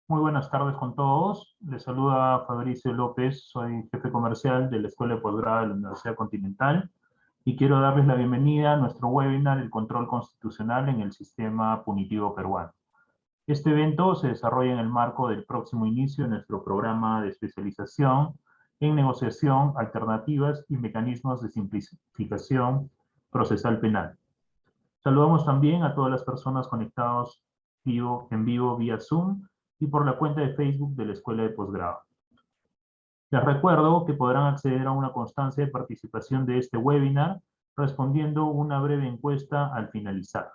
Muy buenas tardes con todos. Les saluda Fabricio López, soy jefe comercial de la Escuela de Posgrado de la Universidad Continental y quiero darles la bienvenida a nuestro webinar El control constitucional en el sistema punitivo peruano. Este evento se desarrolla en el marco del próximo inicio de nuestro programa de especialización en negociación, alternativas y mecanismos de simplificación procesal penal. Saludamos también a todas las personas conectadas en vivo vía Zoom y por la cuenta de Facebook de la Escuela de Posgrado. Les recuerdo que podrán acceder a una constancia de participación de este webinar respondiendo una breve encuesta al finalizar.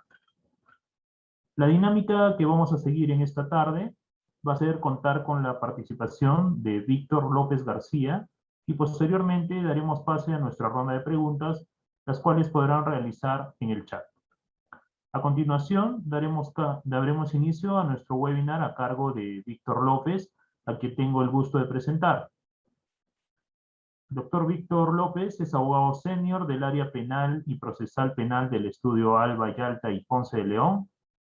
La dinámica que vamos a seguir en esta tarde va a ser contar con la participación de Víctor López García y posteriormente daremos pase a nuestra ronda de preguntas, las cuales podrán realizar en el chat. A continuación, daremos inicio a nuestro webinar a cargo de Víctor López, a quien tengo el gusto de presentar. Doctor Víctor López es abogado senior del área penal y procesal penal del estudio Alba, Yalta y Ponce de León,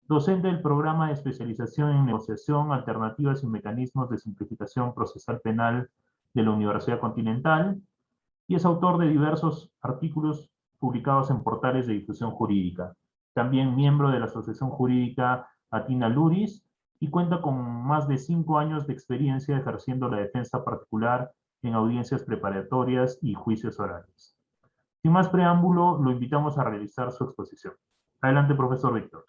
docente del programa de especialización en negociación, alternativas y mecanismos de simplificación procesal penal de la Universidad Continental, y es autor de diversos artículos publicados en portales de difusión jurídica. También miembro de la Asociación Jurídica Atina Luris y cuenta con más de 5 años de experiencia ejerciendo la defensa particular en audiencias preparatorias y juicios orales. Sin más preámbulo, lo invitamos a realizar su exposición. Adelante, profesor Víctor.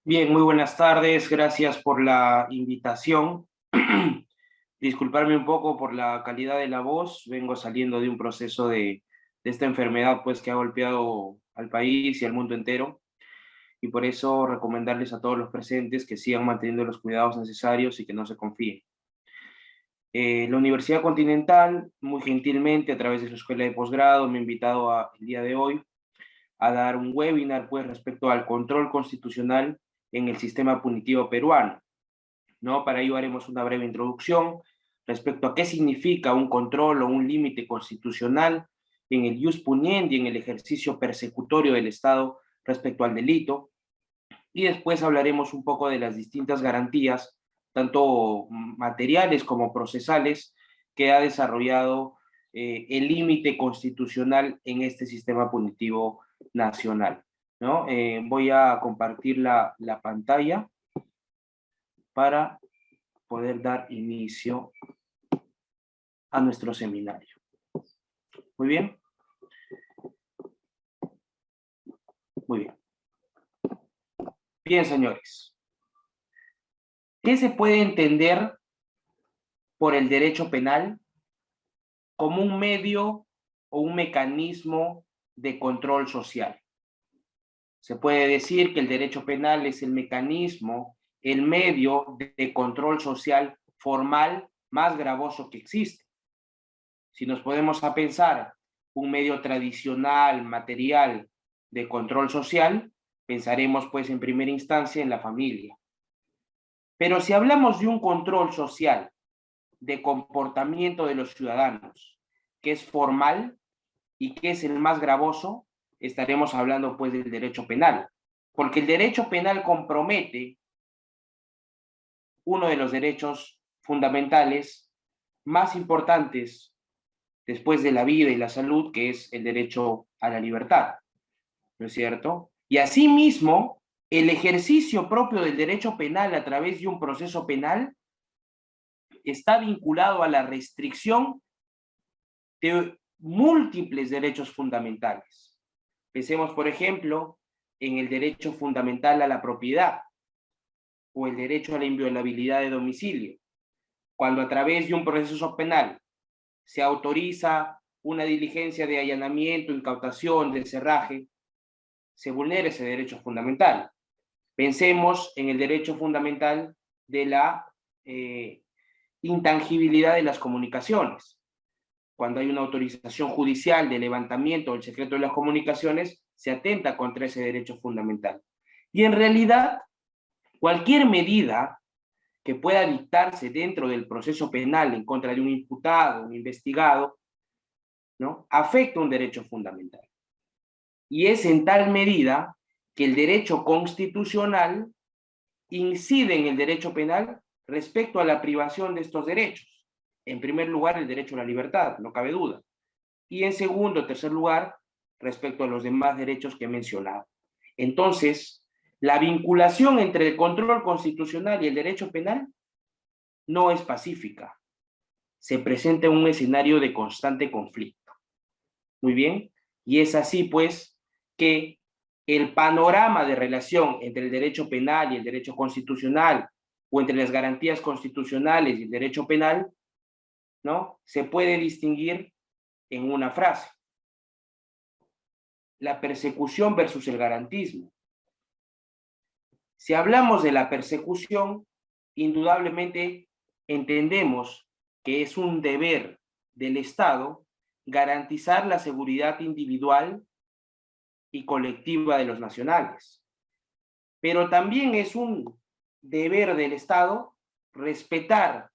Bien, muy buenas tardes. Gracias por la invitación. Disculparme un poco por la calidad de la voz. Vengo saliendo de un proceso de esta enfermedad pues, que ha golpeado al país y al mundo entero. Y por eso recomendarles a todos los presentes que sigan manteniendo los cuidados necesarios y que no se confíen. La Universidad Continental, muy gentilmente, a través de su escuela de posgrado, me ha invitado el día de hoy a dar un webinar pues, respecto al control constitucional en el sistema punitivo peruano, ¿no? Para ello haremos una breve introducción respecto a qué significa un control o un límite constitucional en el ius puniendi, en el ejercicio persecutorio del Estado respecto al delito, y después hablaremos un poco de las distintas garantías, tanto materiales como procesales, que ha desarrollado el límite constitucional en este sistema punitivo nacional, ¿no? Voy a compartir la pantalla para poder dar inicio a nuestro seminario. Muy bien. Muy bien. Bien, señores. ¿Qué se puede entender por el derecho penal como un medio o un mecanismo de control social? Se puede decir que el derecho penal es el mecanismo, el medio de control social formal más gravoso que existe. Si nos podemos a pensar un medio tradicional, material de control social, pensaremos pues en primera instancia en la familia. Pero si hablamos de un control social de comportamiento de los ciudadanos, que es formal y que es el más gravoso, estaremos hablando pues del derecho penal, porque el derecho penal compromete uno de los derechos fundamentales más importantes después de la vida y la salud, que es el derecho a la libertad, ¿no es cierto? Y asimismo, el ejercicio propio del derecho penal a través de un proceso penal está vinculado a la restricción de múltiples derechos fundamentales. Pensemos, por ejemplo, en el derecho fundamental a la propiedad o el derecho a la inviolabilidad de domicilio. Cuando a través de un proceso penal se autoriza una diligencia de allanamiento, incautación, de cerraje, se vulnera ese derecho fundamental. Pensemos en el derecho fundamental de la intangibilidad de las comunicaciones. Cuando hay una autorización judicial de levantamiento del secreto de las comunicaciones, se atenta contra ese derecho fundamental. Y en realidad, cualquier medida que pueda dictarse dentro del proceso penal en contra de un imputado, un investigado, ¿no?, afecta un derecho fundamental. Y es en tal medida que el derecho constitucional incide en el derecho penal respecto a la privación de estos derechos. En primer lugar, el derecho a la libertad, no cabe duda. Y en segundo, tercer lugar, respecto a los demás derechos que he mencionado. Entonces, la vinculación entre el control constitucional y el derecho penal no es pacífica. Se presenta un escenario de constante conflicto. Muy bien, y es así pues que el panorama de relación entre el derecho penal y el derecho constitucional, o entre las garantías constitucionales y el derecho penal, ¿no?, se puede distinguir en una frase: la persecución versus el garantismo. Si hablamos de la persecución, indudablemente entendemos que es un deber del Estado garantizar la seguridad individual y colectiva de los nacionales. Pero también es un deber del Estado respetar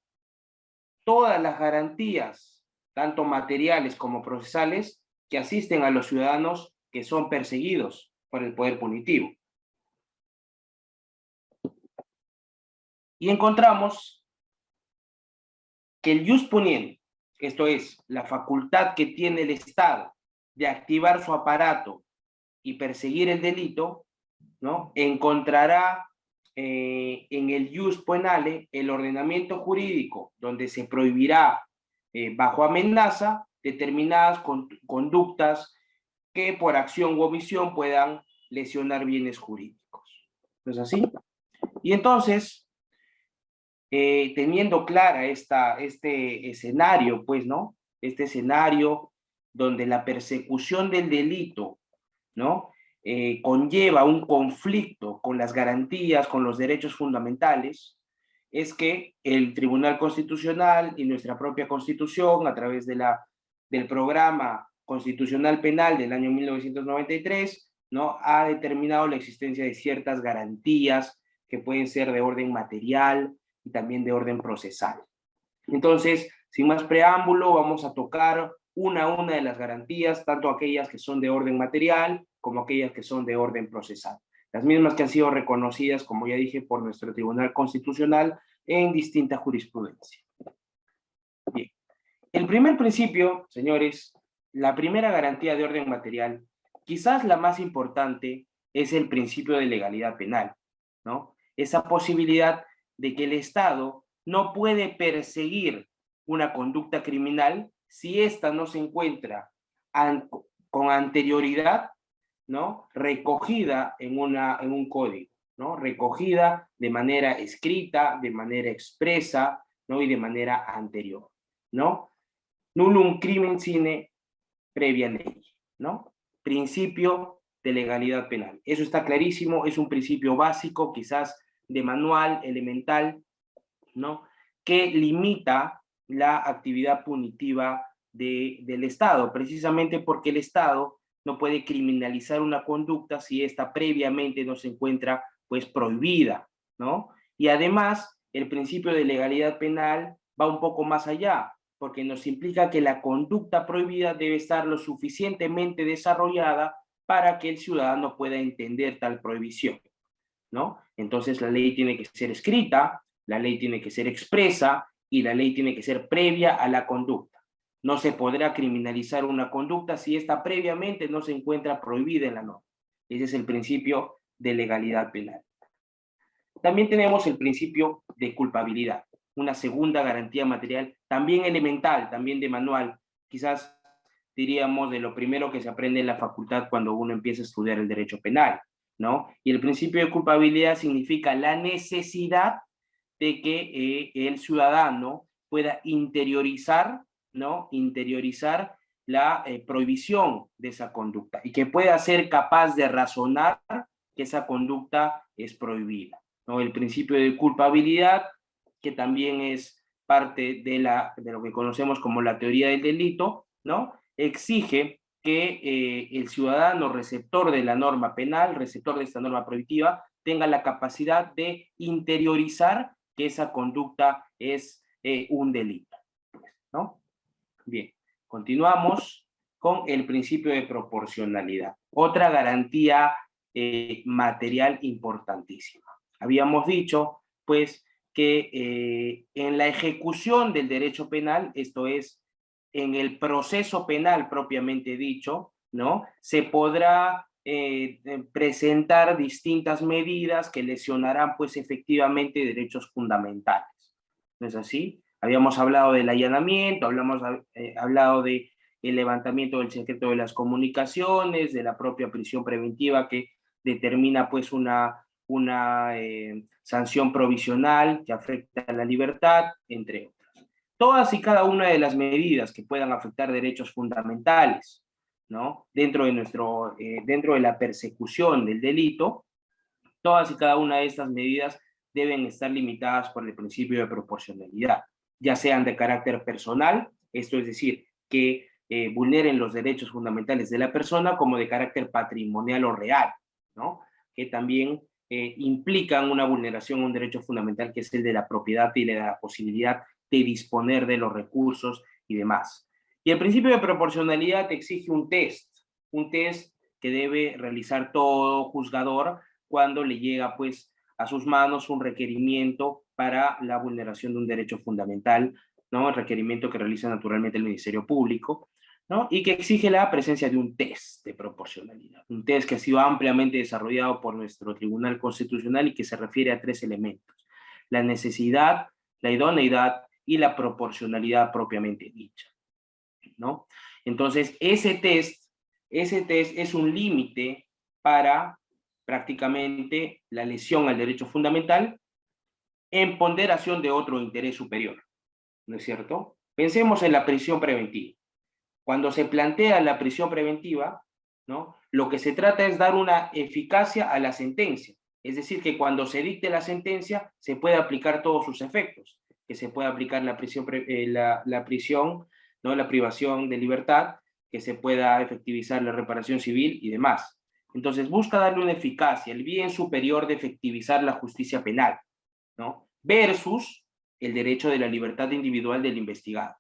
todas las garantías, tanto materiales como procesales, que asisten a los ciudadanos que son perseguidos por el poder punitivo. Y encontramos que el ius poniendi, esto es, la facultad que tiene el Estado de activar su aparato y perseguir el delito, ¿no?, encontrará en el ius penale el ordenamiento jurídico donde se prohibirá bajo amenaza determinadas conductas que por acción u omisión puedan lesionar bienes jurídicos. ¿No es así? Y entonces, teniendo clara este escenario, pues, ¿no?, este escenario donde la persecución del delito, ¿no?, conlleva un conflicto con las garantías, con los derechos fundamentales, es que el Tribunal Constitucional y nuestra propia Constitución, a través del Programa Constitucional Penal del año 1993, ¿no?, ha determinado la existencia de ciertas garantías que pueden ser de orden material y también de orden procesal. Entonces, sin más preámbulo, vamos a tocar una a una de las garantías, tanto aquellas que son de orden material como aquellas que son de orden procesal. Las mismas que han sido reconocidas, como ya dije, por nuestro Tribunal Constitucional en distinta jurisprudencia. Bien. El primer principio, señores, la primera garantía de orden material, quizás la más importante, es el principio de legalidad penal, ¿no? Esa posibilidad de que el Estado no puede perseguir una conducta criminal si ésta no se encuentra con anterioridad, ¿no?, recogida en un código, ¿no?, recogida de manera escrita, de manera expresa, ¿no?, y de manera anterior, ¿no? Nullum crimen sine previa ley, ¿no? Principio de legalidad penal. Eso está clarísimo, es un principio básico, quizás de manual, elemental, ¿no?, que limita la actividad punitiva del Estado, precisamente porque el Estado no puede criminalizar una conducta si ésta previamente no se encuentra, pues, prohibida, ¿no? Y además, el principio de legalidad penal va un poco más allá, porque nos implica que la conducta prohibida debe estar lo suficientemente desarrollada para que el ciudadano pueda entender tal prohibición, ¿no? Entonces la ley tiene que ser escrita, la ley tiene que ser expresa y la ley tiene que ser previa a la conducta. No se podrá criminalizar una conducta si ésta previamente no se encuentra prohibida en la norma. Ese es el principio de legalidad penal. También tenemos el principio de culpabilidad, una segunda garantía material, también elemental, también de manual, quizás diríamos de lo primero que se aprende en la facultad cuando uno empieza a estudiar el derecho penal, ¿no? Y el principio de culpabilidad significa la necesidad de que el ciudadano pueda interiorizar, ¿no?, interiorizar la prohibición de esa conducta y que pueda ser capaz de razonar que esa conducta es prohibida, ¿no? El principio de culpabilidad, que también es parte de lo que conocemos como la teoría del delito, ¿no?, exige que el ciudadano receptor de la norma penal, receptor de esta norma prohibitiva, tenga la capacidad de interiorizar que esa conducta es un delito, ¿no? Bien, continuamos con el principio de proporcionalidad, otra garantía material importantísima. Habíamos dicho, pues, que en la ejecución del derecho penal, esto es, en el proceso penal propiamente dicho, ¿no? Se podrá presentar distintas medidas que lesionarán, pues, efectivamente derechos fundamentales. ¿No es así? Habíamos hablado del allanamiento, hablamos hablado de el levantamiento del secreto de las comunicaciones, de la propia prisión preventiva que determina pues una sanción provisional que afecta a la libertad, entre otras. Todas y cada una de las medidas que puedan afectar derechos fundamentales, ¿no? Dentro de la persecución del delito, todas y cada una de estas medidas deben estar limitadas por el principio de proporcionalidad, ya sean de carácter personal, esto es decir, que vulneren los derechos fundamentales de la persona, como de carácter patrimonial o real, ¿no? Que también implican una vulneración a un derecho fundamental que es el de la propiedad y de la posibilidad de disponer de los recursos y demás. Y el principio de proporcionalidad exige un test que debe realizar todo juzgador cuando le llega pues a sus manos un requerimiento para la vulneración de un derecho fundamental, ¿no? El requerimiento que realiza naturalmente el Ministerio Público, ¿no? Y que exige la presencia de un test de proporcionalidad, un test que ha sido ampliamente desarrollado por nuestro Tribunal Constitucional y que se refiere a 3 elementos: la necesidad, la idoneidad y la proporcionalidad propiamente dicha, ¿no? Entonces, ese test es un límite para prácticamente la lesión al derecho fundamental en ponderación de otro interés superior, ¿no es cierto? Pensemos en la prisión preventiva. Cuando se plantea la prisión preventiva, ¿no? Lo que se trata es dar una eficacia a la sentencia, es decir, que cuando se dicte la sentencia se pueda aplicar todos sus efectos, que se pueda aplicar la prisión, ¿no? La privación de libertad, que se pueda efectivizar la reparación civil y demás. Entonces busca darle una eficacia, el bien superior de efectivizar la justicia penal, ¿no? Versus el derecho de la libertad individual del investigado.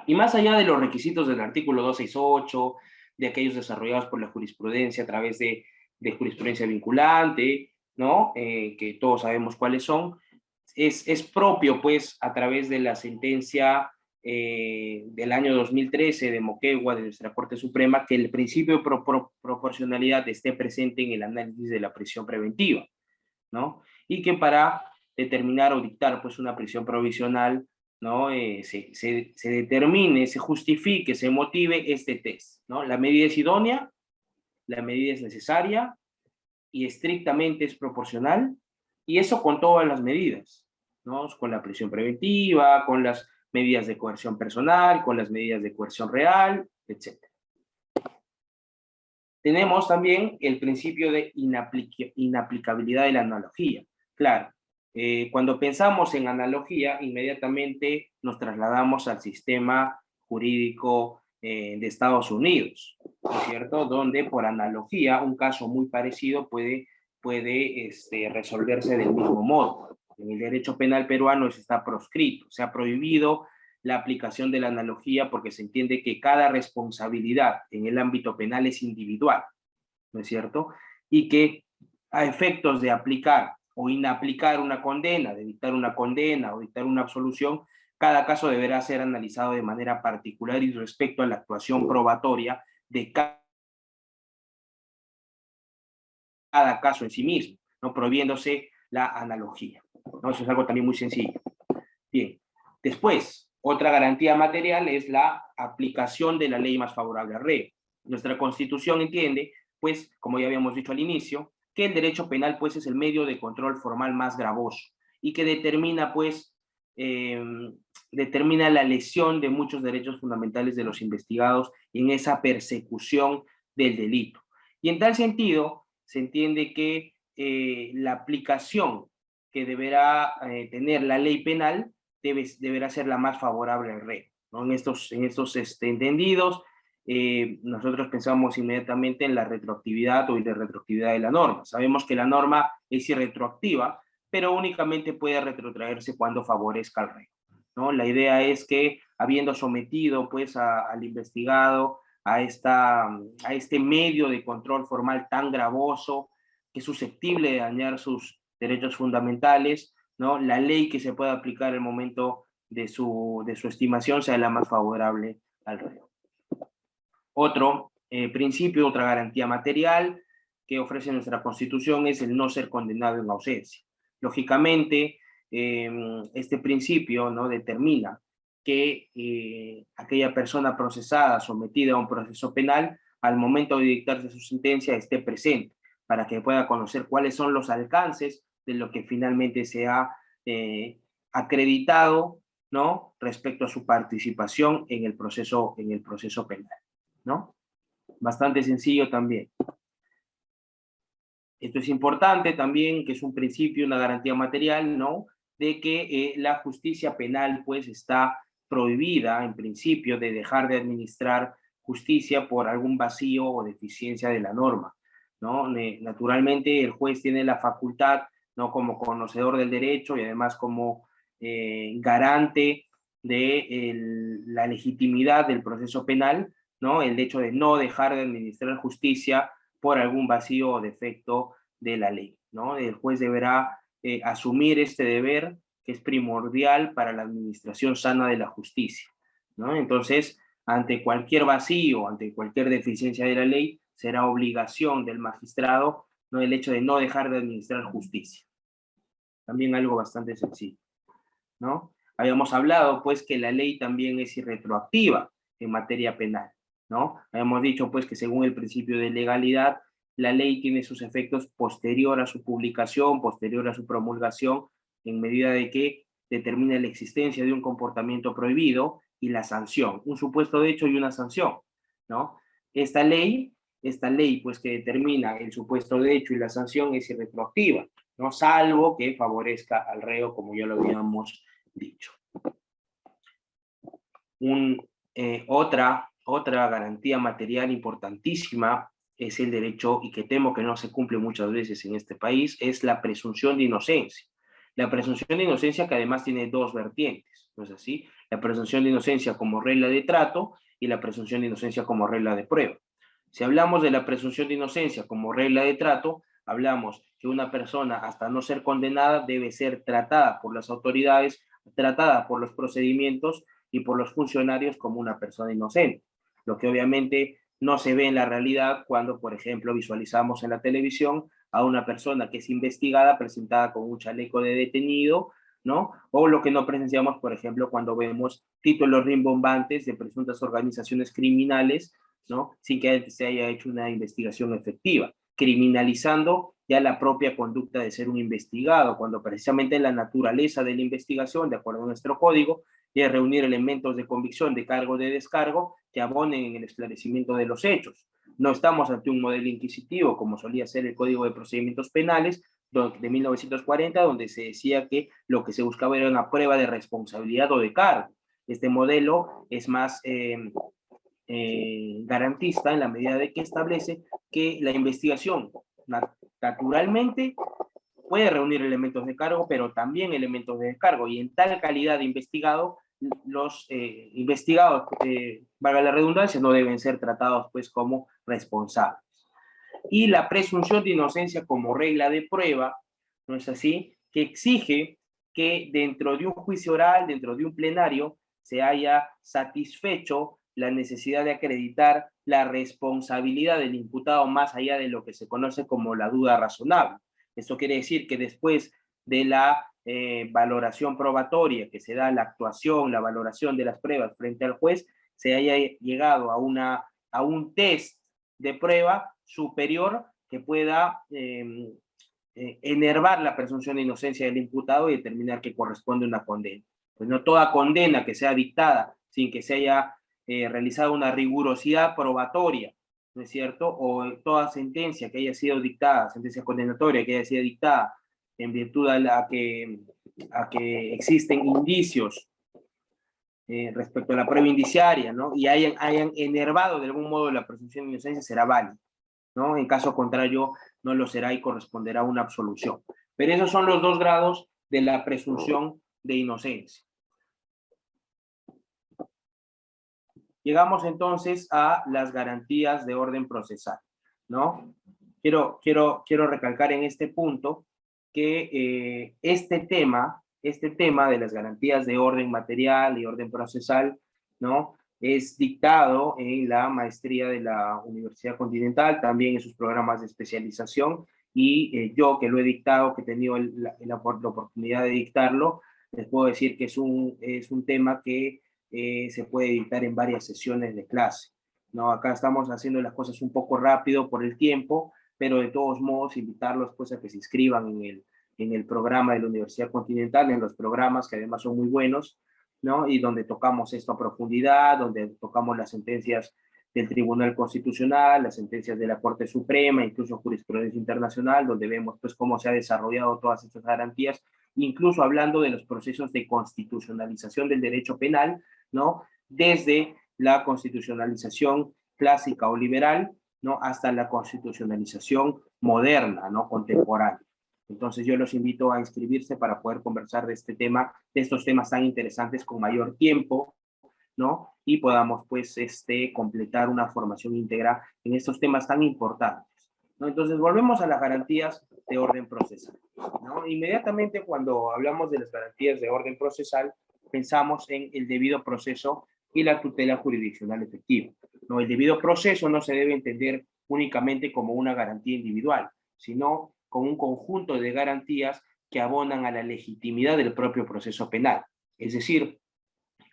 Y más allá de los requisitos del artículo 268, de aquellos desarrollados por la jurisprudencia a través de jurisprudencia vinculante, ¿no? Que todos sabemos cuáles son, es propio, pues, a través de la sentencia del año 2013 de Moquegua, de nuestra Corte Suprema, que el principio de proporcionalidad esté presente en el análisis de la prisión preventiva, ¿no? Y que para determinar o dictar pues una prisión provisional, ¿no? Se determine, se justifique, se motive este test, ¿no? La medida es idónea, la medida es necesaria y estrictamente es proporcional, y eso con todas las medidas, ¿no? Con la prisión preventiva, con las medidas de coerción personal, con las medidas de coerción real, etc. Tenemos también el principio de inaplicabilidad de la analogía. Claro, cuando pensamos en analogía, inmediatamente nos trasladamos al sistema jurídico de Estados Unidos, ¿no es cierto? Donde por analogía un caso muy parecido puede resolverse del mismo modo. En el derecho penal peruano eso está proscrito, se ha prohibido la aplicación de la analogía porque se entiende que cada responsabilidad en el ámbito penal es individual, ¿no es cierto? Y que a efectos de aplicar o inaplicar una condena, de dictar una condena o dictar una absolución, cada caso deberá ser analizado de manera particular y respecto a la actuación probatoria de cada caso en sí mismo, ¿no? Prohibiéndose la analogía, ¿no? Eso es algo también muy sencillo. Bien, después, otra garantía material es la aplicación de la ley más favorable al reo. Nuestra Constitución entiende, pues, como ya habíamos dicho al inicio, que el derecho penal, pues, es el medio de control formal más gravoso y que determina, pues, determina la lesión de muchos derechos fundamentales de los investigados en esa persecución del delito. Y en tal sentido, se entiende que la aplicación que deberá tener la ley penal deberá ser la más favorable al reo, ¿no? En estos entendidos, nosotros pensamos inmediatamente en la retroactividad o irretroactividad de la norma. Sabemos que la norma es irretroactiva, pero únicamente puede retrotraerse cuando favorezca al reo, ¿no? La idea es que, habiendo sometido pues al investigado a este medio de control formal tan gravoso, que es susceptible de dañar sus derechos fundamentales, ¿no? La ley que se pueda aplicar al momento de su estimación sea la más favorable al reo. Otro principio, otra garantía material que ofrece nuestra Constitución es el no ser condenado en ausencia. Lógicamente, este principio, ¿no?, determina que aquella persona procesada, sometida a un proceso penal, al momento de dictarse su sentencia esté presente, para que pueda conocer cuáles son los alcances de lo que finalmente se ha acreditado, ¿no?, respecto a su participación en el proceso penal, ¿no? Bastante sencillo también. Esto es importante también, que es un principio, una garantía material, ¿no?, de que la justicia penal, pues, está prohibida, en principio, de dejar de administrar justicia por algún vacío o deficiencia de la norma, ¿no? Naturalmente, el juez tiene la facultad, ¿no?, como conocedor del derecho y además como garante de la legitimidad del proceso penal, ¿no?, el hecho de no dejar de administrar justicia por algún vacío o defecto de la ley, ¿no? El juez deberá asumir este deber, que es primordial para la administración sana de la justicia, ¿no? Entonces, ante cualquier vacío, ante cualquier deficiencia de la ley, será obligación del magistrado, ¿no?, el hecho de no dejar de administrar justicia. También algo bastante sencillo, ¿no? Habíamos hablado, pues, que la ley también es irretroactiva en materia penal, ¿no? Habíamos dicho, pues, que según el principio de legalidad, la ley tiene sus efectos posterior a su publicación, posterior a su promulgación, en medida de que determina la existencia de un comportamiento prohibido y la sanción, un supuesto de hecho y una sanción, ¿no? Esta ley, pues, que determina el supuesto de hecho y la sanción es irretroactiva, ¿no?, salvo que favorezca al reo, como ya lo habíamos dicho. Otra garantía material importantísima es el derecho, y que temo que no se cumple muchas veces en este país, es la presunción de inocencia. La presunción de inocencia, que además tiene dos vertientes, ¿no es así? La presunción de inocencia como regla de trato y la presunción de inocencia como regla de prueba. Si hablamos de la presunción de inocencia como regla de trato, hablamos que una persona, hasta no ser condenada, debe ser tratada por las autoridades, tratada por los procedimientos y por los funcionarios como una persona inocente, lo que obviamente no se ve en la realidad cuando, por ejemplo, visualizamos en la televisión a una persona que es investigada presentada con un chaleco de detenido, ¿no? O lo que no presenciamos, por ejemplo, cuando vemos títulos rimbombantes de presuntas organizaciones criminales, ¿no?, sin que se haya hecho una investigación efectiva, criminalizando ya la propia conducta de ser un investigado, cuando precisamente la naturaleza de la investigación, de acuerdo a nuestro código, es reunir elementos de convicción, de cargo, de descargo, que abonen en el esclarecimiento de los hechos. No estamos ante un modelo inquisitivo, como solía ser el Código de Procedimientos Penales de 1940, donde se decía que lo que se buscaba era una prueba de responsabilidad o de cargo. Este modelo es más garantista en la medida de que establece que la investigación naturalmente puede reunir elementos de cargo, pero también elementos de descargo, y en tal calidad de investigado, los investigados, valga la redundancia, no deben ser tratados, pues, como responsables. Y la presunción de inocencia como regla de prueba, ¿no es así?, que exige que dentro de un juicio oral, dentro de un plenario, se haya satisfecho la necesidad de acreditar la responsabilidad del imputado más allá de lo que se conoce como la duda razonable. Esto quiere decir que después de la valoración probatoria que se da, la actuación, la valoración de las pruebas frente al juez, se haya llegado a un test de prueba superior que pueda enervar la presunción de inocencia del imputado y determinar que corresponde una condena. Pues no toda condena que sea dictada sin que se haya realizado una rigurosidad probatoria, ¿no es cierto?, o toda sentencia que haya sido dictada, sentencia condenatoria que haya sido dictada en virtud a que existen indicios respecto a la prueba indiciaria, ¿no?, y hayan enervado de algún modo la presunción de inocencia, será válido, ¿no? En caso contrario, no lo será y corresponderá a una absolución. Pero esos son los dos grados de la presunción de inocencia. Llegamos entonces a las garantías de orden procesal, ¿no? Quiero recalcar en este punto que este tema de las garantías de orden material y orden procesal, ¿no? Es dictado en la maestría de la Universidad Continental, también en sus programas de especialización, y yo que lo he dictado, que he tenido la oportunidad de dictarlo, les puedo decir que es un tema que se puede dictar en varias sesiones de clase, ¿no? Acá estamos haciendo las cosas un poco rápido por el tiempo, pero de todos modos invitarlos pues a que se inscriban en el programa de la Universidad Continental, en los programas que además son muy buenos, ¿no? Y donde tocamos esto a profundidad, donde tocamos las sentencias del Tribunal Constitucional, las sentencias de la Corte Suprema, incluso jurisprudencia internacional, donde vemos pues cómo se ha desarrollado todas estas garantías, incluso hablando de los procesos de constitucionalización del derecho penal, ¿no? Desde la constitucionalización clásica o liberal, ¿no? Hasta la constitucionalización moderna, ¿no? Contemporánea. Entonces yo los invito a inscribirse para poder conversar de este tema, de estos temas tan interesantes con mayor tiempo, ¿no? Y podamos, pues, completar una formación íntegra en estos temas tan importantes, ¿no? Entonces, volvemos a las garantías de orden procesal, ¿no? Inmediatamente cuando hablamos de las garantías de orden procesal, pensamos en el debido proceso y la tutela jurisdiccional efectiva, ¿no? El debido proceso no se debe entender únicamente como una garantía individual, sino como un conjunto de garantías que abonan a la legitimidad del propio proceso penal. Es decir,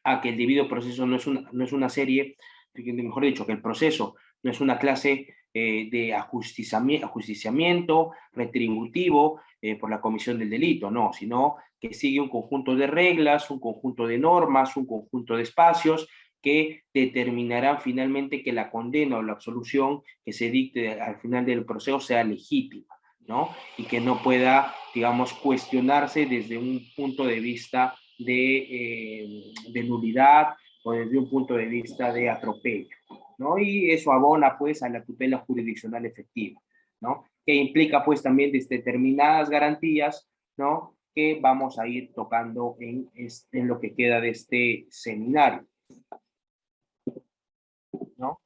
a que el debido proceso no es una serie, mejor dicho, que el proceso no es una clase de ajusticiamiento retributivo por la comisión del delito, no, sino que sigue un conjunto de reglas, un conjunto de normas, un conjunto de espacios que determinarán finalmente que la condena o la absolución que se dicte al final del proceso sea legítima, ¿no? Y que no pueda, digamos, cuestionarse desde un punto de vista de nulidad o desde un punto de vista de atropello, ¿no? Y eso abona, pues, a la tutela jurisdiccional efectiva, ¿no? Que implica, pues, también determinadas garantías, ¿no? Que vamos a ir tocando en lo que queda de este seminario, ¿no?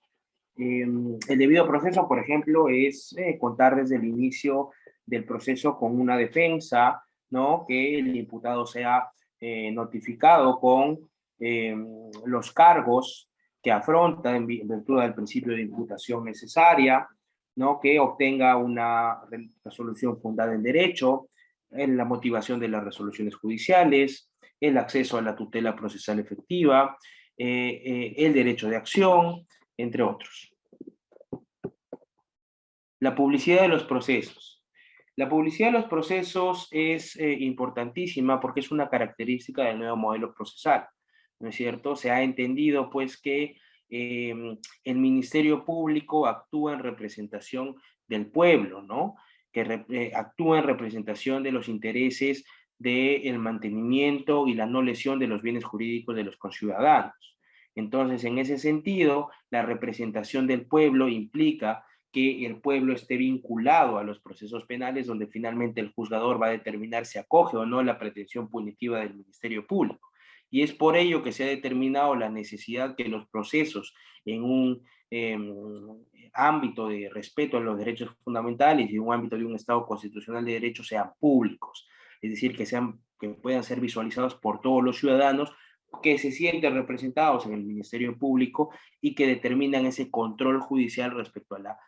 El debido proceso, por ejemplo, es contar desde el inicio del proceso con una defensa, ¿no? Que el imputado sea notificado con los cargos que afronta en virtud del principio de imputación necesaria, ¿no? Que obtenga una resolución fundada en derecho, en la motivación de las resoluciones judiciales, el acceso a la tutela procesal efectiva, el derecho de acción, entre otros. La publicidad de los procesos. La publicidad de los procesos es importantísima porque es una característica del nuevo modelo procesal, ¿no es cierto? Se ha entendido, pues, que el Ministerio Público actúa en representación del pueblo, ¿no? Que actúa en representación de los intereses del mantenimiento y la no lesión de los bienes jurídicos de los conciudadanos. Entonces, en ese sentido, la representación del pueblo implica que el pueblo esté vinculado a los procesos penales, donde finalmente el juzgador va a determinar si acoge o no la pretensión punitiva del Ministerio Público. Y es por ello que se ha determinado la necesidad que los procesos en un ámbito de respeto a los derechos fundamentales y en un ámbito de un Estado constitucional de derecho sean públicos, es decir, que puedan ser visualizados por todos los ciudadanos que se sienten representados en el Ministerio Público y que determinan ese control judicial respecto a la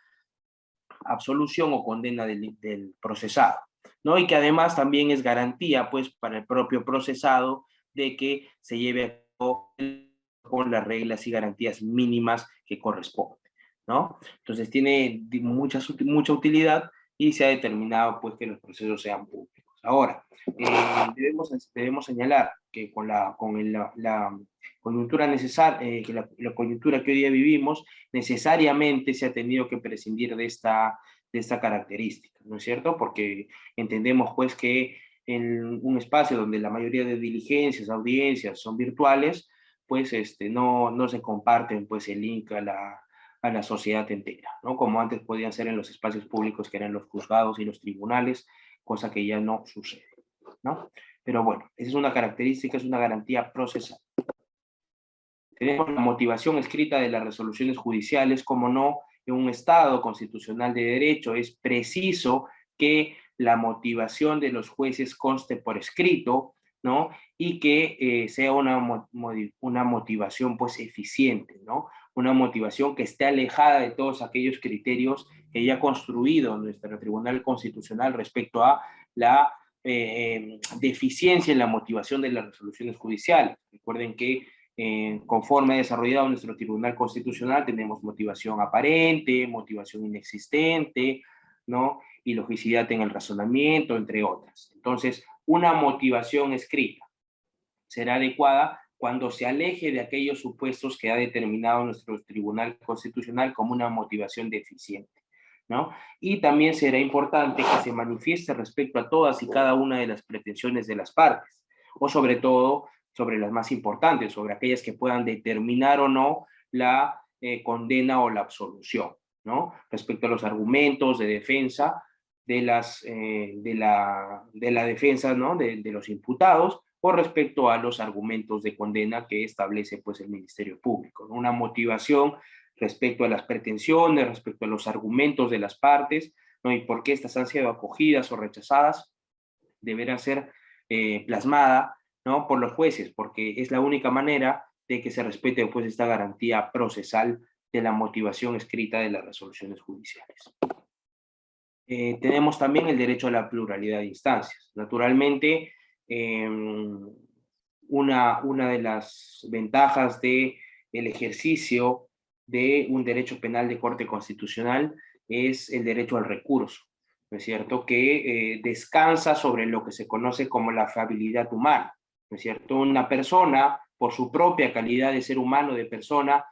absolución o condena del procesado, ¿no? Y que además también es garantía, pues, para el propio procesado de que se lleve a cabo con las reglas y garantías mínimas que corresponden, ¿no? Entonces tiene mucha utilidad y se ha determinado, pues, que los procesos sean públicos. Ahora, debemos señalar que con la coyuntura necesaria, que la coyuntura que hoy día vivimos, necesariamente se ha tenido que prescindir de esta característica, ¿no es cierto? Porque entendemos, pues, que en un espacio donde la mayoría de diligencias, audiencias son virtuales, pues no se comparten, pues, el link a la sociedad entera, ¿no? Como antes podían ser en los espacios públicos que eran los juzgados y los tribunales, cosa que ya no sucede, ¿no? Pero bueno, esa es una característica, es una garantía procesal. Tenemos la motivación escrita de las resoluciones judiciales, como no, en un Estado constitucional de derecho es preciso que la motivación de los jueces conste por escrito, ¿no? Y que sea una motivación pues eficiente, ¿no? Una motivación que esté alejada de todos aquellos criterios que ya ha construido nuestro Tribunal Constitucional respecto a la deficiencia en la motivación de las resoluciones judiciales. Recuerden que conforme ha desarrollado nuestro Tribunal Constitucional tenemos motivación aparente, motivación inexistente, ¿no? Ilogicidad en el razonamiento, entre otras. Entonces, una motivación escrita será adecuada cuando se aleje de aquellos supuestos que ha determinado nuestro Tribunal Constitucional como una motivación deficiente, ¿no? Y también será importante que se manifieste respecto a todas y cada una de las pretensiones de las partes, o sobre todo sobre las más importantes, sobre aquellas que puedan determinar o no la condena o la absolución, ¿no? Respecto a los argumentos de defensa de la defensa, ¿no? de los imputados, o respecto a los argumentos de condena que establece pues el Ministerio Público, ¿no? Una motivación respecto a las pretensiones, respecto a los argumentos de las partes, ¿no? Y por qué estas han sido acogidas o rechazadas, deberá ser plasmada, ¿no? Por los jueces, porque es la única manera de que se respete pues esta garantía procesal de la motivación escrita de las resoluciones judiciales. Tenemos también el derecho a la pluralidad de instancias. Naturalmente, una de las ventajas del ejercicio de un derecho penal de corte constitucional es el derecho al recurso, ¿no es cierto? Que descansa sobre lo que se conoce como la fiabilidad humana, ¿no es cierto? Una persona, por su propia calidad de ser humano, de persona,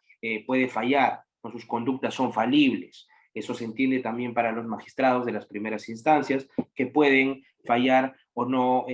puede fallar, ¿no? Sus conductas son falibles. Eso se entiende también para los magistrados de las primeras instancias, que pueden fallar o no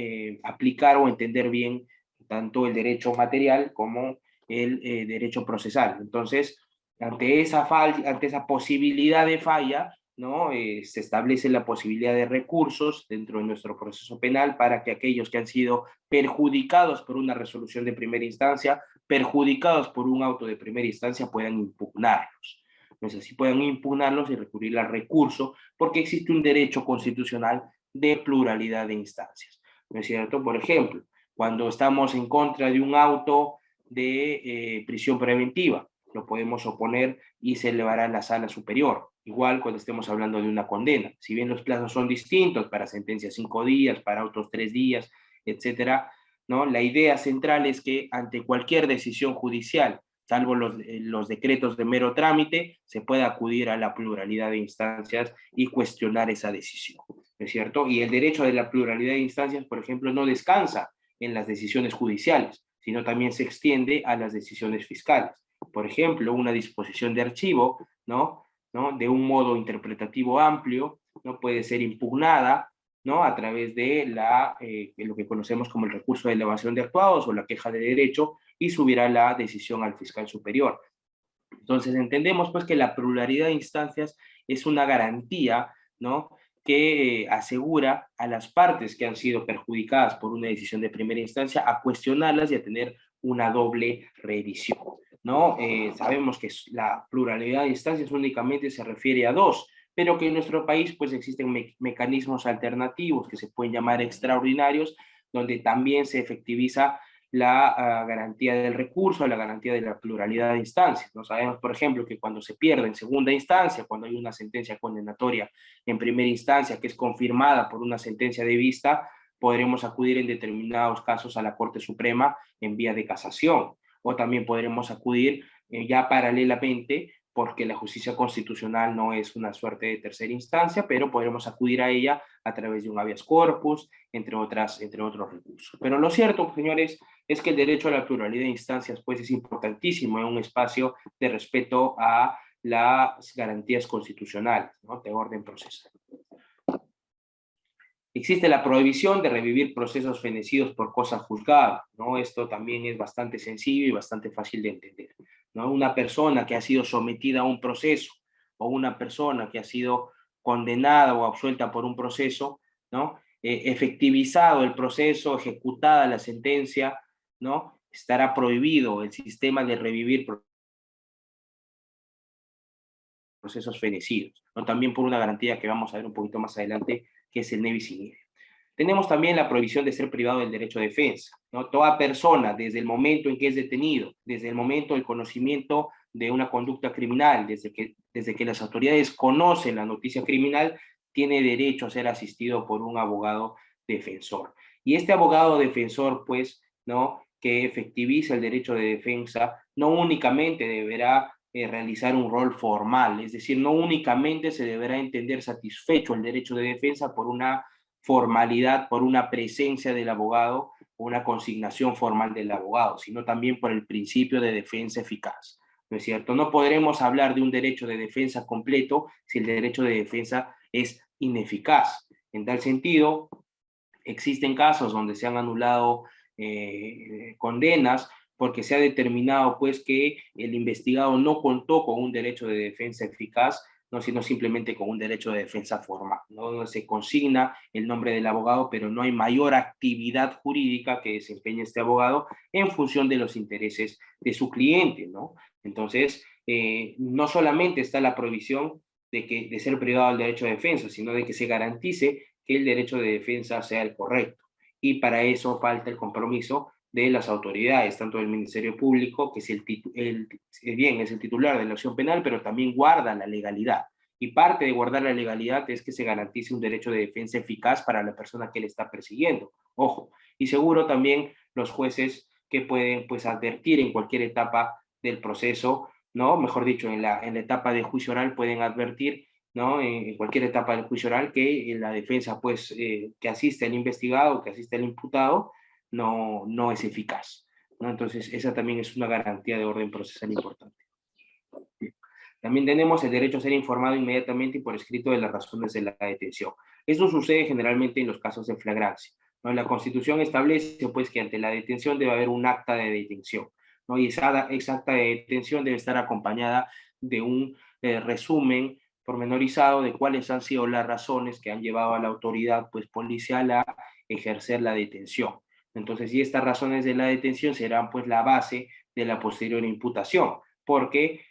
aplicar o entender bien tanto el derecho material como el derecho procesal. Entonces, ante esa posibilidad de falla, ¿no? Se establece la posibilidad de recursos dentro de nuestro proceso penal para que aquellos que han sido perjudicados por una resolución de primera instancia, perjudicados por un auto de primera instancia, puedan impugnarlos. Entonces, así puedan impugnarlos y recurrir al recurso, porque existe un derecho constitucional de pluralidad de instancias, ¿no es cierto? Por ejemplo, cuando estamos en contra de un auto de prisión preventiva, lo podemos oponer y se elevará a la sala superior. Igual cuando estemos hablando de una condena. Si bien los plazos son distintos, para sentencias 5 días, para autos 3 días, etcétera, ¿no? La idea central es que ante cualquier decisión judicial, salvo los decretos de mero trámite, se pueda acudir a la pluralidad de instancias y cuestionar esa decisión, ¿no es cierto? Y el derecho de la pluralidad de instancias, por ejemplo, no descansa en las decisiones judiciales, sino también se extiende a las decisiones fiscales. Por ejemplo, una disposición de archivo, ¿no? De un modo interpretativo amplio, ¿no? Puede ser impugnada, ¿no? A través de lo que conocemos como el recurso de elevación de actuados o la queja de derecho, y subirá la decisión al fiscal superior. Entonces entendemos pues que la pluralidad de instancias es una garantía, ¿no? Que asegura a las partes que han sido perjudicadas por una decisión de primera instancia a cuestionarlas y a tener una doble revisión, ¿no? Sabemos que la pluralidad de instancias únicamente se refiere a dos, pero que en nuestro país pues existen mecanismos alternativos que se pueden llamar extraordinarios, donde también se efectiviza la garantía del recurso, la garantía de la pluralidad de instancias. ¿No? Sabemos, por ejemplo, que cuando se pierde en segunda instancia, cuando hay una sentencia condenatoria en primera instancia que es confirmada por una sentencia de vista, podremos acudir en determinados casos a la Corte Suprema en vía de casación, o también podremos acudir ya paralelamente, porque la justicia constitucional no es una suerte de tercera instancia, pero podremos acudir a ella a través de un habeas corpus, entre otros recursos. Pero lo cierto, señores, es que el derecho a la pluralidad de instancias pues es importantísimo en un espacio de respeto a las garantías constitucionales, ¿no? De orden procesal. Existe la prohibición de revivir procesos fenecidos por cosa juzgada, ¿no? Esto también es bastante sencillo y bastante fácil de entender, ¿no? Una persona que ha sido sometida a un proceso o una persona que ha sido condenada o absuelta por un proceso, ¿no? Efectivizado el proceso, ejecutada la sentencia, ¿no? Estará prohibido el sistema de revivir procesos fenecidos, ¿no? También por una garantía que vamos a ver un poquito más adelante, que es el nebis in idem. Tenemos también la prohibición de ser privado del derecho de defensa, ¿no? Toda persona, desde el momento en que es detenido, desde el momento del conocimiento de una conducta criminal, desde que las autoridades conocen la noticia criminal, tiene derecho a ser asistido por un abogado defensor. Y este abogado defensor, pues, ¿no?, que efectiviza el derecho de defensa, no únicamente deberá realizar un rol formal, es decir, no únicamente se deberá entender satisfecho el derecho de defensa por una formalidad, por una presencia del abogado o una consignación formal del abogado, sino también por el principio de defensa eficaz, ¿no es cierto? No podremos hablar de un derecho de defensa completo si el derecho de defensa es ineficaz. En tal sentido, existen casos donde se han anulado condenas porque se ha determinado pues que el investigado no contó con un derecho de defensa eficaz, no, sino simplemente con un derecho de defensa formal, ¿no? Donde se consigna el nombre del abogado, pero no hay mayor actividad jurídica que desempeñe este abogado en función de los intereses de su cliente, ¿no? Entonces, no solamente está la prohibición de ser privado del derecho de defensa, sino de que se garantice que el derecho de defensa sea el correcto. Y para eso falta el compromiso de las autoridades, tanto del Ministerio Público, que es bien es el titular de la acción penal, pero también guarda la legalidad. Y parte de guardar la legalidad es que se garantice un derecho de defensa eficaz para la persona que le está persiguiendo. Ojo, y seguro también los jueces que pueden pues advertir en cualquier etapa del proceso, ¿no? Mejor dicho, en la etapa de juicio oral pueden advertir, ¿no?, en cualquier etapa del juicio oral que en la defensa pues que asiste al investigado, que asiste al imputado, no es eficaz, ¿no? Entonces, esa también es una garantía de orden procesal importante. También tenemos el derecho a ser informado inmediatamente y por escrito de las razones de la detención. Esto sucede generalmente en los casos de flagrancia, ¿no? La Constitución establece pues que ante la detención debe haber un acta de detención, ¿no? Y esa acta de detención debe estar acompañada de un resumen pormenorizado de cuáles han sido las razones que han llevado a la autoridad pues policial a ejercer la detención. Entonces, y estas razones de la detención serán pues la base de la posterior imputación, porque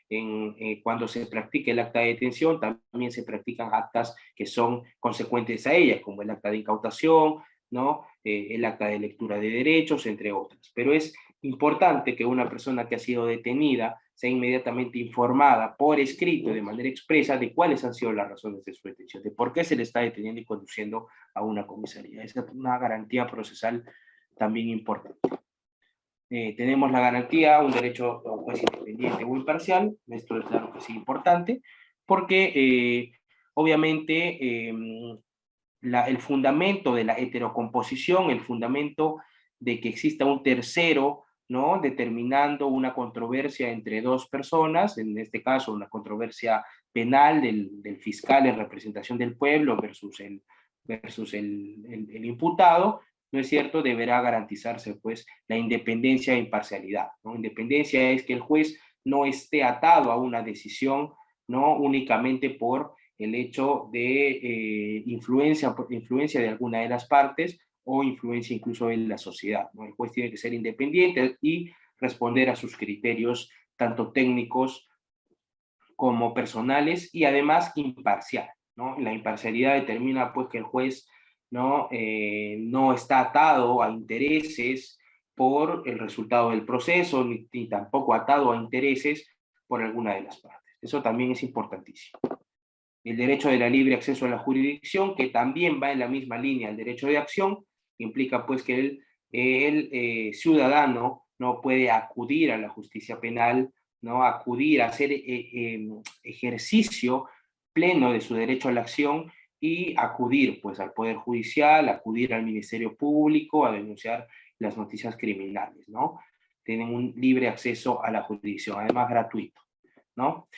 cuando se practique el acta de detención también se practican actas que son consecuentes a ella, como el acta de incautación, ¿no? El acta de lectura de derechos, entre otras. Pero es importante que una persona que ha sido detenida sea inmediatamente informada por escrito, de manera expresa, de cuáles han sido las razones de su detención, de por qué se le está deteniendo y conduciendo a una comisaría. Esa es una garantía procesal también importante. Tenemos la garantía, un derecho a un juez independiente o imparcial. Esto es claro que sí importante, porque obviamente el fundamento de la heterocomposición, el fundamento de que exista un tercero, ¿no?, determinando una controversia entre dos personas, en este caso una controversia penal del fiscal en representación del pueblo versus el imputado, ¿no es cierto?, deberá garantizarse pues la independencia e imparcialidad, ¿no? Independencia es que el juez no esté atado a una decisión, ¿no?, únicamente por el hecho de influencia de alguna de las partes o influencia incluso en la sociedad, ¿no? El juez tiene que ser independiente y responder a sus criterios tanto técnicos como personales y además imparcial, ¿no? La imparcialidad determina pues que el juez no está atado a intereses por el resultado del proceso, ni tampoco atado a intereses por alguna de las partes. Eso también es importantísimo. El derecho de la libre acceso a la jurisdicción, que también va en la misma línea al derecho de acción, implica pues que el ciudadano no puede acudir a la justicia penal, ¿no?, acudir a hacer ejercicio pleno de su derecho a la acción y acudir pues al Poder Judicial, acudir al Ministerio Público a denunciar las noticias criminales, ¿no? Tienen un libre acceso a la jurisdicción, además gratuito, ¿no?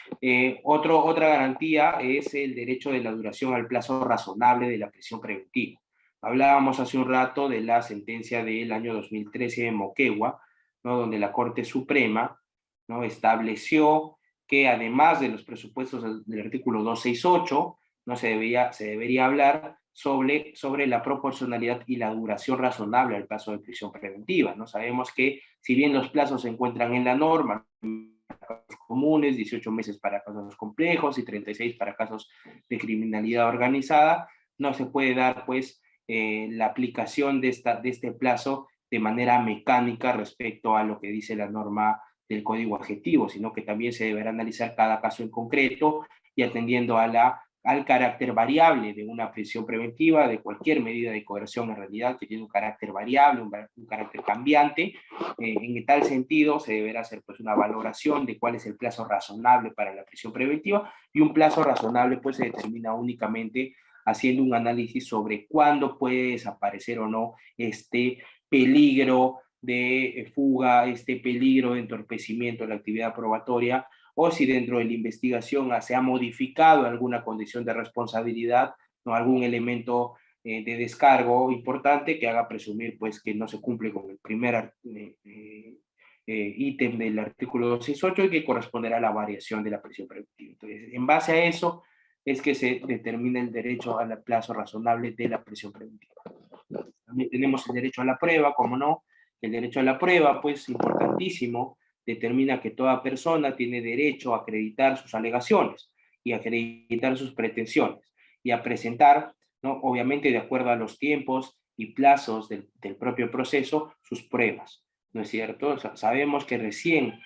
Otra garantía es el derecho de la duración al plazo razonable de la prisión preventiva. Hablábamos hace un rato de la sentencia del año 2013 de Moquegua, ¿no?, donde la Corte Suprema, ¿no?, estableció que además de los presupuestos del artículo 268, ¿no?, se debería hablar sobre la proporcionalidad y la duración razonable al plazo de prisión preventiva, ¿no? Sabemos que si bien los plazos se encuentran en la norma, casos comunes, 18 meses para casos complejos y 36 para casos de criminalidad organizada, no se puede dar pues la aplicación de este plazo de manera mecánica respecto a lo que dice la norma del código adjetivo, sino que también se deberá analizar cada caso en concreto y atendiendo al carácter variable de una prisión preventiva, de cualquier medida de coerción en realidad que tiene un carácter variable, un carácter cambiante. En tal sentido se deberá hacer pues una valoración de cuál es el plazo razonable para la prisión preventiva, y un plazo razonable pues se determina únicamente haciendo un análisis sobre cuándo puede desaparecer o no este peligro de fuga, este peligro de entorpecimiento de la actividad probatoria, o si dentro de la investigación se ha modificado alguna condición de responsabilidad, ¿no? Algún elemento de descargo importante que haga presumir pues, que no se cumple con el primer ítem del artículo 268 y que corresponderá a la variación de la prisión preventiva. Entonces, en base a eso es que se determina el derecho al plazo razonable de la prisión preventiva. También tenemos el derecho a la prueba, como no. El derecho a la prueba, pues, importantísimo, determina que toda persona tiene derecho a acreditar sus alegaciones y a acreditar sus pretensiones y a presentar, ¿no? Obviamente de acuerdo a los tiempos y plazos del propio proceso, sus pruebas, ¿no es cierto? O sea, sabemos que recién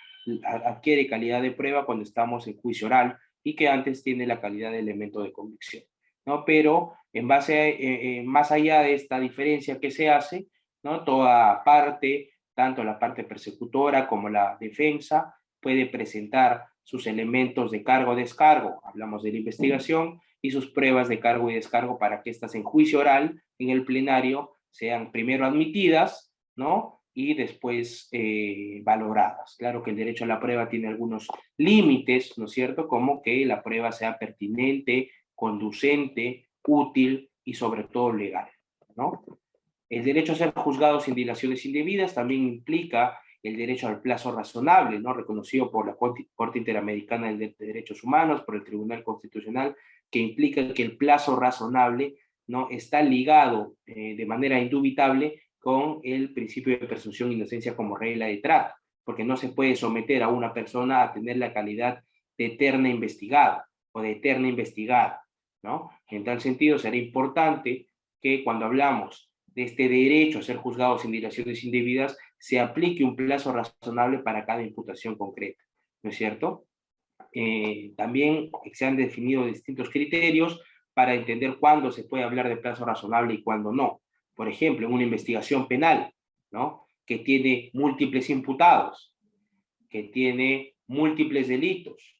adquiere calidad de prueba cuando estamos en juicio oral y que antes tiene la calidad de elemento de convicción, ¿no? Pero en base más allá de esta diferencia que se hace, ¿no? Toda parte, tanto la parte persecutora como la defensa, puede presentar sus elementos de cargo o descargo, hablamos de la investigación, y sus pruebas de cargo y descargo para que estas en juicio oral, en el plenario, sean primero admitidas, ¿no? Y después valoradas. Claro que el derecho a la prueba tiene algunos límites, ¿no es cierto? Como que la prueba sea pertinente, conducente, útil y sobre todo legal, ¿no? El derecho a ser juzgado sin dilaciones indebidas también implica el derecho al plazo razonable, ¿no? Reconocido por la Corte Interamericana de Derechos Humanos, por el Tribunal Constitucional, que implica que el plazo razonable, ¿no? Está ligado de manera indubitable con el principio de presunción de inocencia como regla de trato, porque no se puede someter a una persona a tener la calidad de eterna investigada o de eterna investigada, ¿no? En tal sentido, será importante que cuando hablamos de este derecho a ser juzgado sin dilaciones indebidas, se aplique un plazo razonable para cada imputación concreta, ¿no es cierto? También se han definido distintos criterios para entender cuándo se puede hablar de plazo razonable y cuándo no. Por ejemplo, en una investigación penal, ¿no? Que tiene múltiples imputados, que tiene múltiples delitos,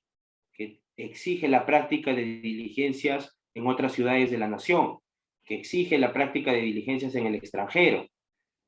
que exige la práctica de diligencias en otras ciudades de la nación, que exige la práctica de diligencias en el extranjero,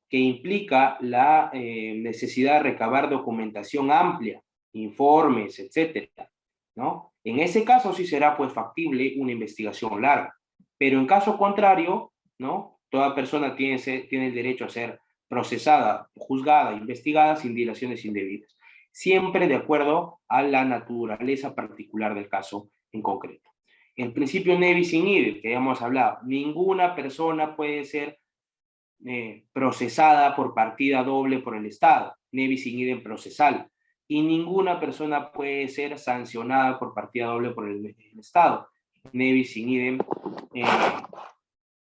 que implica la necesidad de recabar documentación amplia, informes, etcétera, ¿no? En ese caso sí será pues factible una investigación larga, pero en caso contrario, ¿no? Toda persona tiene el derecho a ser procesada, juzgada, investigada sin dilaciones indebidas, siempre de acuerdo a la naturaleza particular del caso en concreto. El principio ne bis in idem, que ya hemos hablado, ninguna persona puede ser procesada por partida doble por el Estado, ne bis in idem procesal, y ninguna persona puede ser sancionada por partida doble por el Estado, ne bis in idem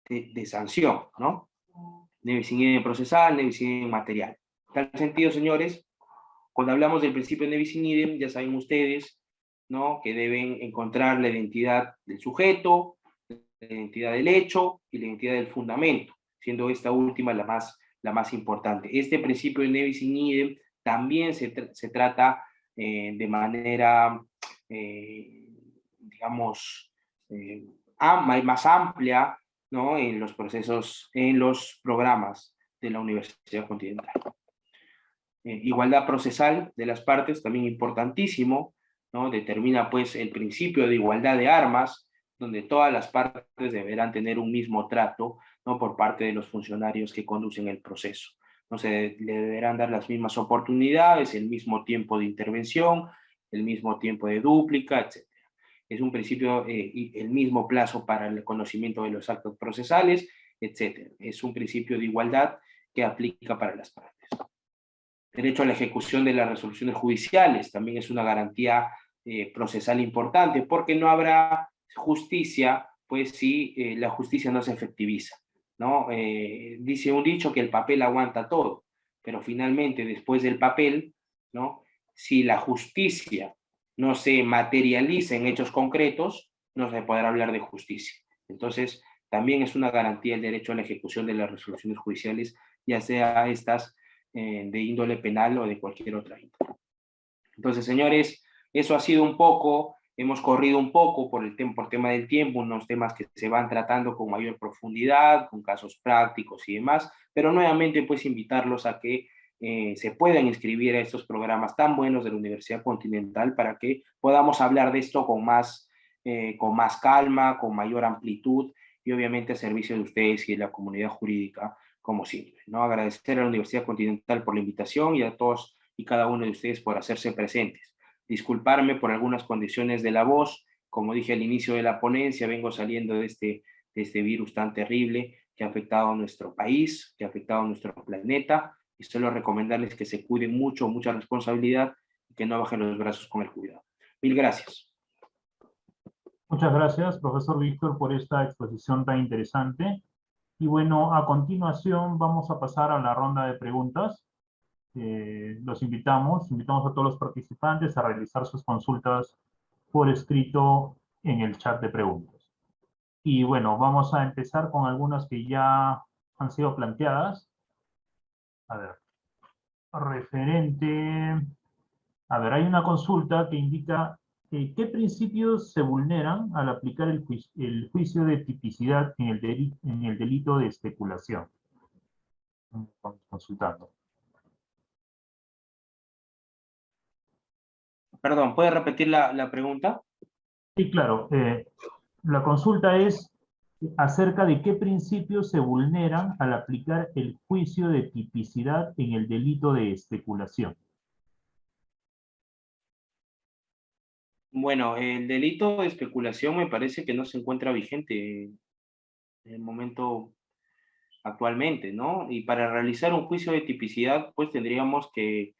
de sanción, ¿no? Ne bis in idem procesal, ne bis in idem material. En tal sentido, señores, cuando hablamos del principio ne bis in idem, ya saben ustedes, ¿no? Que deben encontrar la identidad del sujeto, la identidad del hecho y la identidad del fundamento, siendo esta última la más importante. Este principio de ne bis in idem también se trata de manera, digamos, más amplia, ¿no? En los procesos, en los programas de la Universidad Continental. Igualdad procesal de las partes, también importantísimo, ¿no? Determina pues el principio de igualdad de armas, donde todas las partes deberán tener un mismo trato, ¿no? Por parte de los funcionarios que conducen el proceso. No se le deberán dar las mismas oportunidades, el mismo tiempo de intervención, el mismo tiempo de dúplica, etc. Es un principio, el mismo plazo para el conocimiento de los actos procesales, etc. Es un principio de igualdad que aplica para las partes. Derecho a la ejecución de las resoluciones judiciales también es una garantía procesal importante, porque no habrá justicia pues si la justicia no se efectiviza, ¿no? Dice un dicho que el papel aguanta todo, pero finalmente después del papel, ¿no? Si la justicia no se materializa en hechos concretos, no se podrá hablar de justicia. Entonces, también es una garantía el derecho a la ejecución de las resoluciones judiciales, ya sea estas de índole penal o de cualquier otra índole. Entonces, señores, eso ha sido un poco, hemos corrido un poco por tema del tiempo, unos temas que se van tratando con mayor profundidad, con casos prácticos y demás, pero nuevamente pues invitarlos a que se puedan inscribir a estos programas tan buenos de la Universidad Continental para que podamos hablar de esto con más calma, con mayor amplitud y obviamente a servicio de ustedes y de la comunidad jurídica como siempre, ¿no? Agradecer a la Universidad Continental por la invitación y a todos y cada uno de ustedes por hacerse presentes. Disculparme por algunas condiciones de la voz, como dije al inicio de la ponencia, vengo saliendo de este virus tan terrible que ha afectado a nuestro país, que ha afectado a nuestro planeta, y solo recomendarles que se cuiden mucho, mucha responsabilidad, y que no bajen los brazos con el cuidado. Mil gracias. Muchas gracias, profesor Víctor, por esta exposición tan interesante. Y bueno, a continuación vamos a pasar a la ronda de preguntas. Los invitamos a todos los participantes a realizar sus consultas por escrito en el chat de preguntas. Y bueno, vamos a empezar con algunas que ya han sido planteadas. A ver, referente... A ver, hay una consulta que indica qué principios se vulneran al aplicar el juicio de tipicidad en el delito de especulación. Vamos consultando. Perdón, ¿puede repetir la pregunta? Sí, claro. La consulta es acerca de qué principios se vulneran al aplicar el juicio de tipicidad en el delito de especulación. Bueno, el delito de especulación me parece que no se encuentra vigente en el momento actualmente, ¿no? Y para realizar un juicio de tipicidad, pues tendríamos que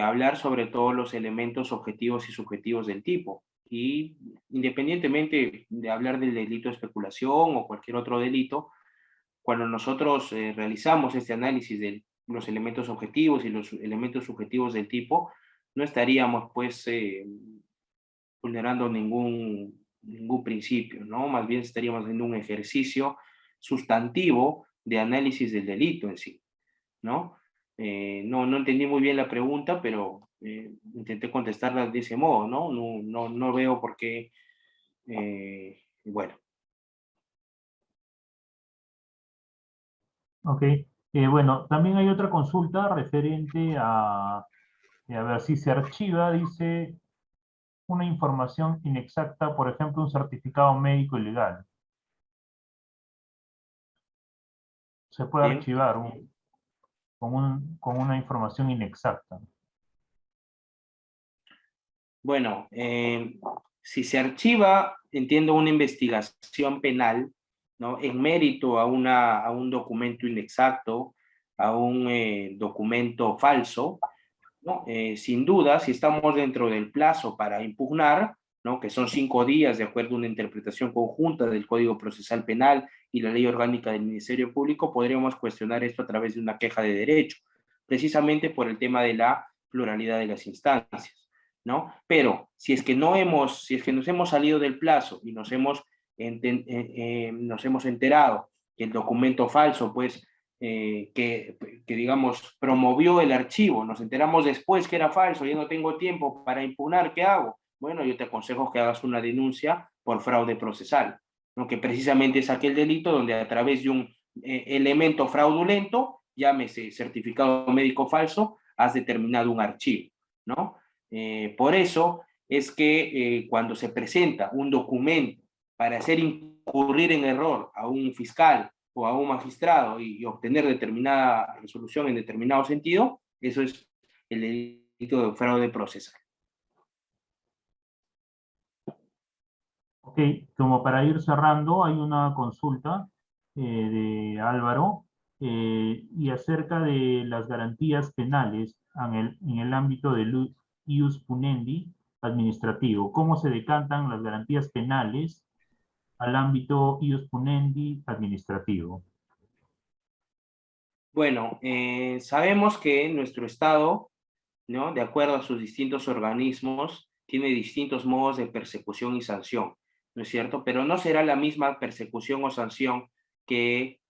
hablar sobre todos los elementos objetivos y subjetivos del tipo. Y independientemente de hablar del delito de especulación o cualquier otro delito, cuando nosotros realizamos este análisis de los elementos objetivos y los elementos subjetivos del tipo, no estaríamos pues vulnerando ningún principio, ¿no? Más bien estaríamos haciendo un ejercicio sustantivo de análisis del delito en sí, ¿no? No entendí muy bien la pregunta, pero intenté contestarla de ese modo, ¿no? No veo por qué, bueno. Ok. Bueno, también hay otra consulta referente a ver si se archiva, dice, una información inexacta, por ejemplo, un certificado médico ilegal. Se puede Bien. archivar con una información inexacta. Bueno, si se archiva, entiendo, una investigación penal, ¿no? En mérito a un documento inexacto, a un documento falso, ¿no? Sin duda, si estamos dentro del plazo para impugnar, ¿no? Que son 5 días de acuerdo a una interpretación conjunta del Código Procesal Penal y la Ley Orgánica del Ministerio Público, podríamos cuestionar esto a través de una queja de derecho, precisamente por el tema de la pluralidad de las instancias, ¿no? Pero si es que nos hemos salido del plazo y nos hemos enterado que el documento falso, pues, que, digamos, promovió el archivo, nos enteramos después que era falso, ya no tengo tiempo para impugnar, ¿qué hago? Bueno, yo te aconsejo que hagas una denuncia por fraude procesal, ¿no? Que precisamente es aquel delito donde a través de un elemento fraudulento, llámese certificado médico falso, has determinado un archivo, ¿no? Por eso es que cuando se presenta un documento para hacer incurrir en error a un fiscal o a un magistrado y obtener determinada resolución en determinado sentido, eso es el delito de fraude procesal. Ok, como para ir cerrando, hay una consulta de Álvaro y acerca de las garantías penales en el ámbito del ius punendi administrativo. ¿Cómo se decantan las garantías penales al ámbito ius punendi administrativo. Bueno, sabemos que nuestro Estado, ¿no?, de acuerdo a sus distintos organismos, tiene distintos modos de persecución y sanción, ¿no es cierto? Pero no será la misma persecución o sanción que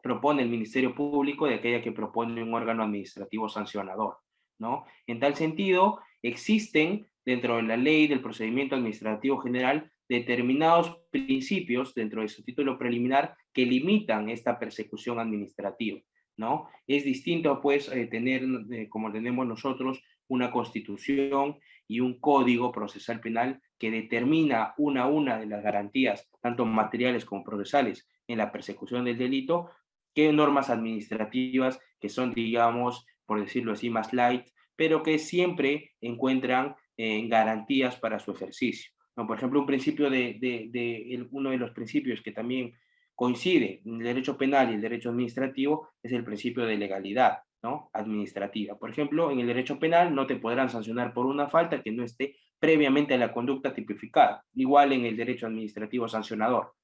propone el Ministerio Público de aquella que propone un órgano administrativo sancionador, ¿no? En tal sentido, existen dentro de la ley del procedimiento administrativo general determinados principios dentro de su título preliminar que limitan esta persecución administrativa, ¿no? Es distinto, pues, tener, como tenemos nosotros, una constitución y un código procesal penal que determina una a una de las garantías, tanto materiales como procesales, en la persecución del delito, que normas administrativas que son, digamos, por decirlo así, más light, pero que siempre encuentran garantías para su ejercicio, ¿no? Por ejemplo, un principio uno de los principios que también coincide en el derecho penal y el derecho administrativo es el principio de legalidad, ¿no?, administrativa. Por ejemplo, en el derecho penal no te podrán sancionar por una falta que no esté previamente a la conducta tipificada. Igual en el derecho administrativo sancionador.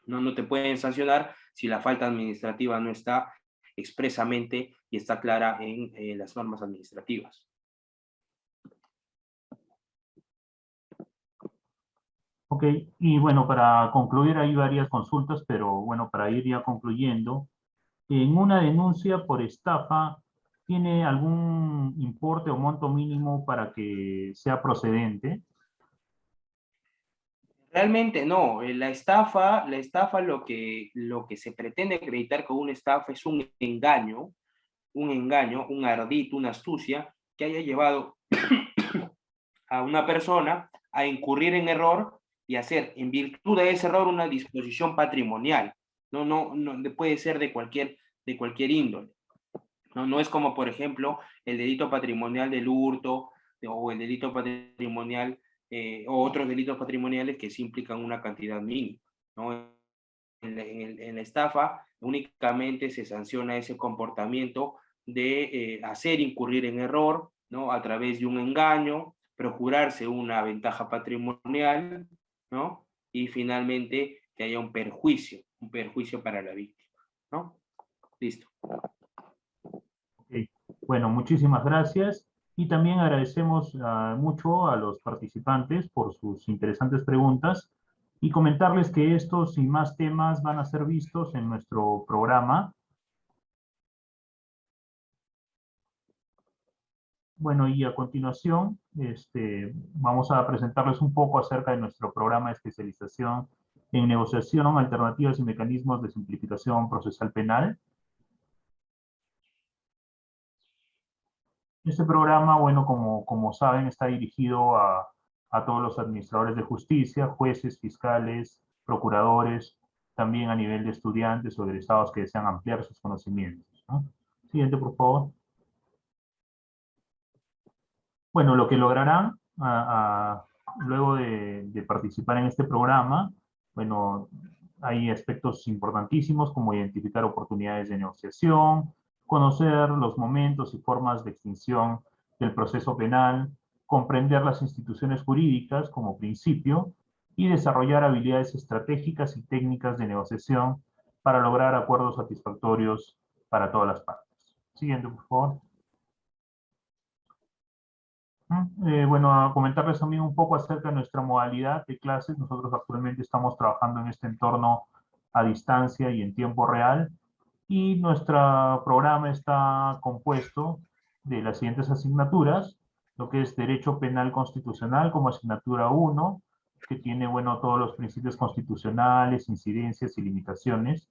No te pueden sancionar si la falta administrativa no está expresamente y está clara en las normas administrativas. Ok, y bueno, para concluir hay varias consultas, pero bueno, para ir ya concluyendo, en una denuncia por estafa, ¿tiene algún importe o monto mínimo para que sea procedente? Realmente no, la estafa lo que se pretende acreditar con una estafa es un engaño, un ardid, una astucia que haya llevado a una persona a incurrir en error y hacer, en virtud de ese error, una disposición patrimonial. No puede ser de cualquier índole. No es como, por ejemplo, el delito patrimonial del hurto o el delito patrimonial o otros delitos patrimoniales que sí implican una cantidad mínima, ¿no? En la estafa únicamente se sanciona ese comportamiento de hacer incurrir en error, ¿no?, a través de un engaño, procurarse una ventaja patrimonial, ¿no?, y finalmente que haya un perjuicio para la víctima, ¿no? Listo. Ok, bueno, muchísimas gracias y también agradecemos mucho a los participantes por sus interesantes preguntas y comentarles que estos y más temas van a ser vistos en nuestro programa. Bueno, y a continuación vamos a presentarles un poco acerca de nuestro programa de especialización en negociación, alternativas y mecanismos de simplificación procesal penal. Este programa, bueno, como saben, está dirigido a todos los administradores de justicia, jueces, fiscales, procuradores, también a nivel de estudiantes o egresados que desean ampliar sus conocimientos, ¿no? Siguiente, por favor. Bueno, lo que lograrán luego de participar en este programa, bueno, hay aspectos importantísimos como identificar oportunidades de negociación, conocer los momentos y formas de extinción del proceso penal, comprender las instituciones jurídicas como principio y desarrollar habilidades estratégicas y técnicas de negociación para lograr acuerdos satisfactorios para todas las partes. Siguiente, por favor. Bueno, a comentarles también un poco acerca de nuestra modalidad de clases. Nosotros actualmente estamos trabajando en este entorno a distancia y en tiempo real. Y nuestro programa está compuesto de las siguientes asignaturas, lo que es Derecho Penal Constitucional como asignatura 1, que tiene, bueno, todos los principios constitucionales, incidencias y limitaciones,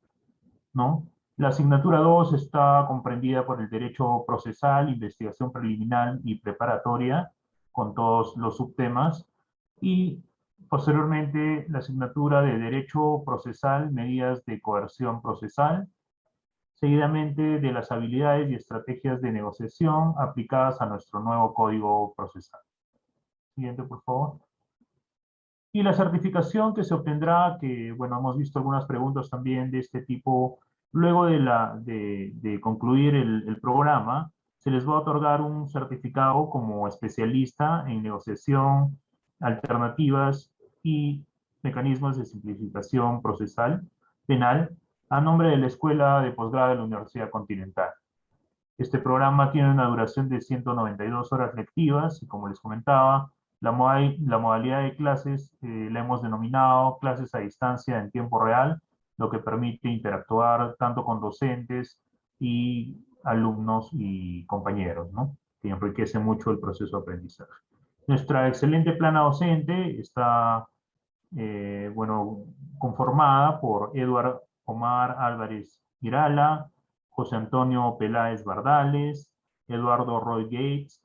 ¿no? La asignatura 2 está comprendida por el derecho procesal, investigación preliminar y preparatoria, con todos los subtemas, y posteriormente la asignatura de derecho procesal, medidas de coerción procesal, seguidamente de las habilidades y estrategias de negociación aplicadas a nuestro nuevo código procesal. Siguiente, por favor. Y la certificación que se obtendrá, que, bueno, hemos visto algunas preguntas también de este tipo, luego de concluir el programa, se les va a otorgar un certificado como especialista en negociación, alternativas y mecanismos de simplificación procesal penal a nombre de la Escuela de Posgrado de la Universidad Continental. Este programa tiene una duración de 192 horas lectivas y, como les comentaba, la modalidad de clases la hemos denominado clases a distancia en tiempo real, lo que permite interactuar tanto con docentes y alumnos y compañeros, ¿no? Que enriquece mucho el proceso de aprendizaje. Nuestra excelente plana docente está bueno, conformada por Eduard Omar Álvarez Girala, José Antonio Peláez Bardales, Eduardo Roy Gates,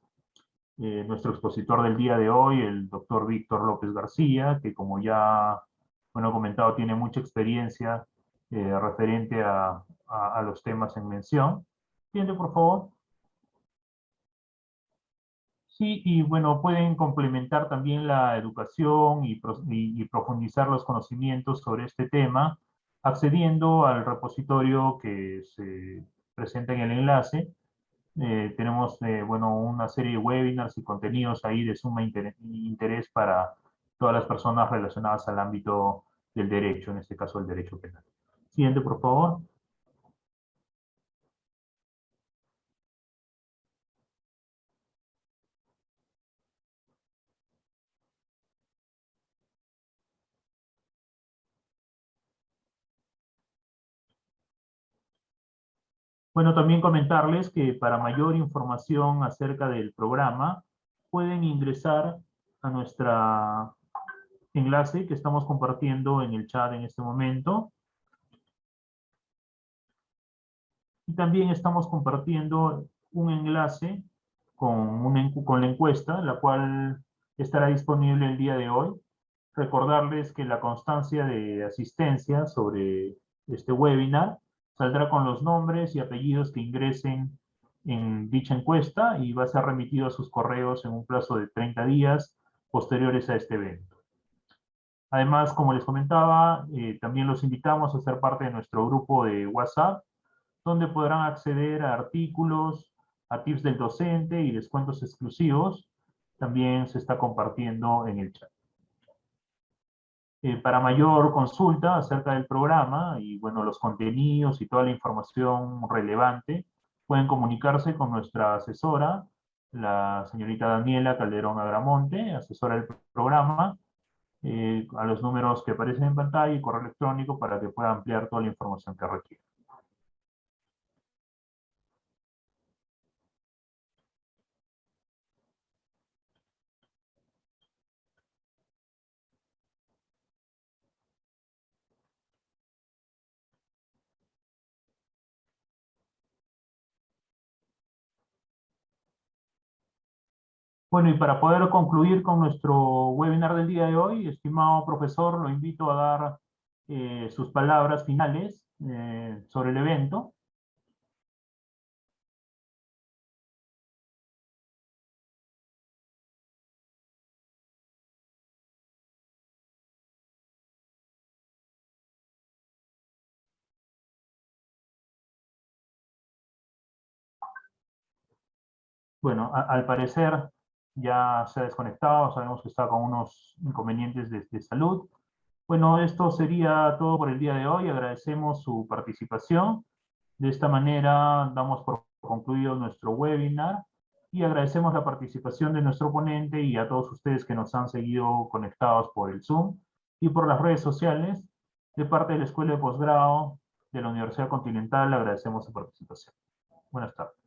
nuestro expositor del día de hoy, el doctor Víctor López García, que como ya bueno, comentado, tiene mucha experiencia referente a los temas en mención. Siguiente, por favor. Sí, y bueno, pueden complementar también la educación y profundizar los conocimientos sobre este tema accediendo al repositorio que se presenta en el enlace. Tenemos, bueno, una serie de webinars y contenidos ahí de suma interés para todas las personas relacionadas al ámbito del derecho, en este caso el derecho penal. Siguiente, por favor. Bueno, también comentarles que para mayor información acerca del programa, pueden ingresar a nuestro enlace que estamos compartiendo en el chat en este momento. Y también estamos compartiendo un enlace con la encuesta, la cual estará disponible el día de hoy. Recordarles que la constancia de asistencia sobre este webinar saldrá con los nombres y apellidos que ingresen en dicha encuesta y va a ser remitido a sus correos en un plazo de 30 días posteriores a este evento. Además, como les comentaba, también los invitamos a ser parte de nuestro grupo de WhatsApp, donde podrán acceder a artículos, a tips del docente y descuentos exclusivos. También se está compartiendo en el chat. Para mayor consulta acerca del programa y bueno, los contenidos y toda la información relevante, pueden comunicarse con nuestra asesora, la señorita Daniela Calderón Agramonte, asesora del programa, a los números que aparecen en pantalla y correo electrónico para que pueda ampliar toda la información que requiera. Bueno, y para poder concluir con nuestro webinar del día de hoy, estimado profesor, lo invito a dar sus palabras finales sobre el evento. Bueno, al parecer ya se ha desconectado, sabemos que está con unos inconvenientes de salud. Bueno, esto sería todo por el día de hoy. Agradecemos su participación. De esta manera damos por concluido nuestro webinar y agradecemos la participación de nuestro ponente y a todos ustedes que nos han seguido conectados por el Zoom y por las redes sociales. De parte de la Escuela de Posgrado de la Universidad Continental, agradecemos su participación. Buenas tardes.